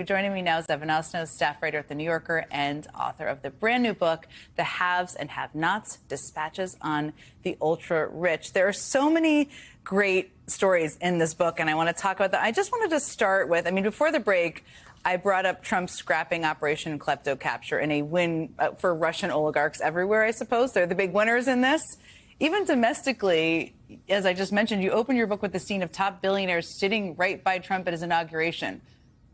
Joining me now is Evan Osnos, staff writer at The New Yorker and author of the brand new book, The Haves and Have-Nots, Dispatches on the Ultra-Rich. There are so many great stories in this book, and I want to talk about that. I just wanted to start with, before the break, I brought up Trump's scrapping Operation Klepto Capture and a win for Russian oligarchs everywhere, I suppose. They're the big winners in this. Even domestically, as I just mentioned, you open your book with the scene of top billionaires sitting right by Trump at his inauguration.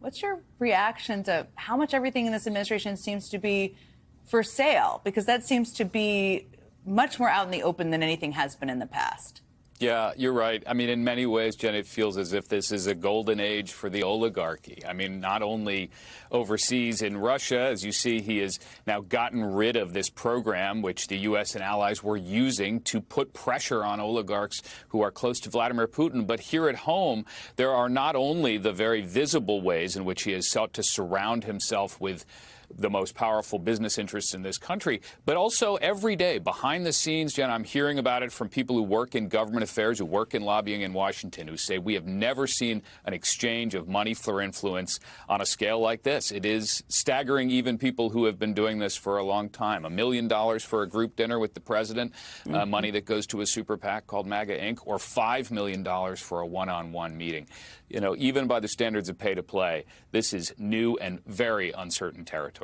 What's your reaction to how much everything in this administration seems to be for sale? Because that seems to be much more out in the open than anything has been in the past. Yeah, you're right. In many ways, Jen, it feels as if this is a golden age for the oligarchy. Not only overseas in Russia, as you see, he has now gotten rid of this program, which the U.S. and allies were using to put pressure on oligarchs who are close to Vladimir Putin. But here at home, there are not only the very visible ways in which he has sought to surround himself with the most powerful business interests in this country, but also every day behind the scenes, Jen, I'm hearing about it from people who work in government affairs, who work in lobbying in Washington, who say we have never seen an exchange of money for influence on a scale like this. It is staggering, even people who have been doing this for a long time. $1 million for a group dinner with the president, money that goes to a super PAC called MAGA Inc., or $5 million for a one-on-one meeting. Even by the standards of pay to play, this is new and very uncertain territory.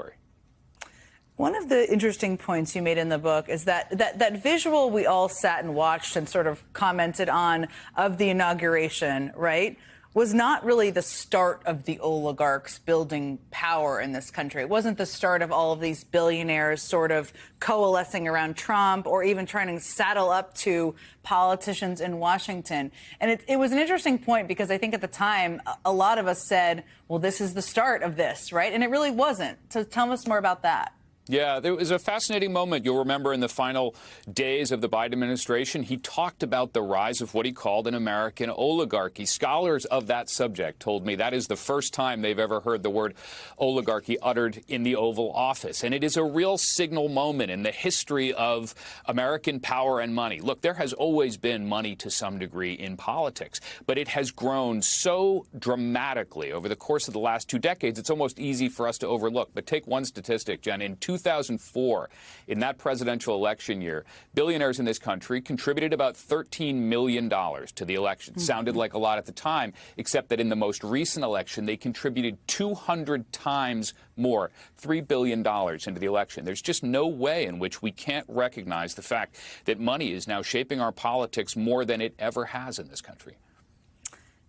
One of the interesting points you made in the book is that visual we all sat and watched and sort of commented on of the inauguration, right, was not really the start of the oligarchs building power in this country. It wasn't the start of all of these billionaires sort of coalescing around Trump or even trying to saddle up to politicians in Washington. And it was an interesting point because I think at the time, a lot of us said, well, this is the start of this, right? And it really wasn't. So tell us more about that. Yeah, there was a fascinating moment. You'll remember in the final days of the Biden administration, he talked about the rise of what he called an American oligarchy. Scholars of that subject told me that is the first time they've ever heard the word oligarchy uttered in the Oval Office. And it is a real signal moment in the history of American power and money. Look, there has always been money to some degree in politics, but it has grown so dramatically over the course of the last 2 decades, it's almost easy for us to overlook. But take one statistic, Jen. In 2004, in that presidential election year, billionaires in this country contributed about $13 million to the election. Sounded like a lot at the time, except that in the most recent election, they contributed 200 times more, $3 billion into the election. There's just no way in which we can't recognize the fact that money is now shaping our politics more than it ever has in this country.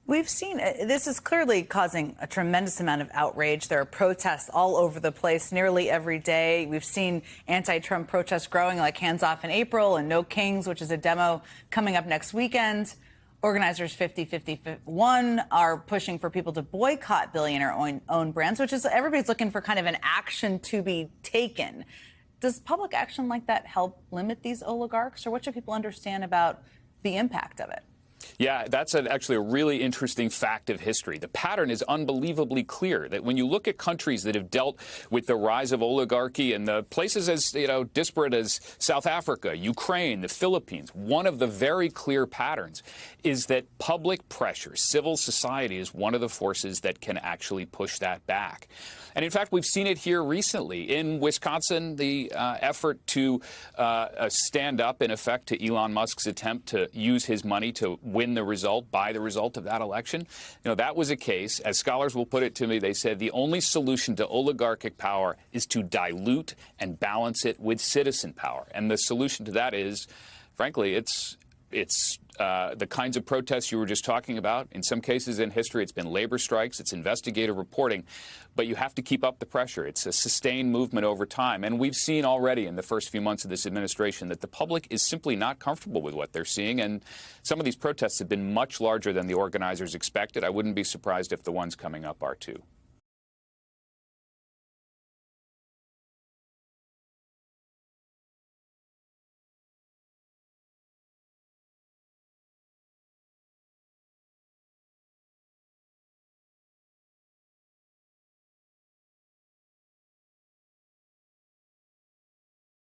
We've seen this is clearly causing a tremendous amount of outrage. There are protests all over the place nearly every day. We've seen anti-Trump protests growing, like Hands Off in April and No Kings, which is a demo coming up next weekend. Organizers 5051 are pushing for people to boycott billionaire-owned brands, which is everybody's looking for kind of an action to be taken. Does public action like that help limit these oligarchs, or what should people understand about the impact of it? Yeah, that's actually a really interesting fact of history. The pattern is unbelievably clear that when you look at countries that have dealt with the rise of oligarchy and the places as, disparate as South Africa, Ukraine, the Philippines, one of the very clear patterns is that public pressure, civil society is one of the forces that can actually push that back. And in fact, we've seen it here recently in Wisconsin, the effort to stand up, in effect, to Elon Musk's attempt to use his money to win the result, buy the result of that election. That was a case, as scholars will put it to me, they said the only solution to oligarchic power is to dilute and balance it with citizen power. And the solution to that is, frankly, it's the kinds of protests you were just talking about. In some cases in history, it's been labor strikes, it's investigative reporting, but you have to keep up the pressure. It's a sustained movement over time. And we've seen already in the first few months of this administration that the public is simply not comfortable with what they're seeing. And some of these protests have been much larger than the organizers expected. I wouldn't be surprised if the ones coming up are too.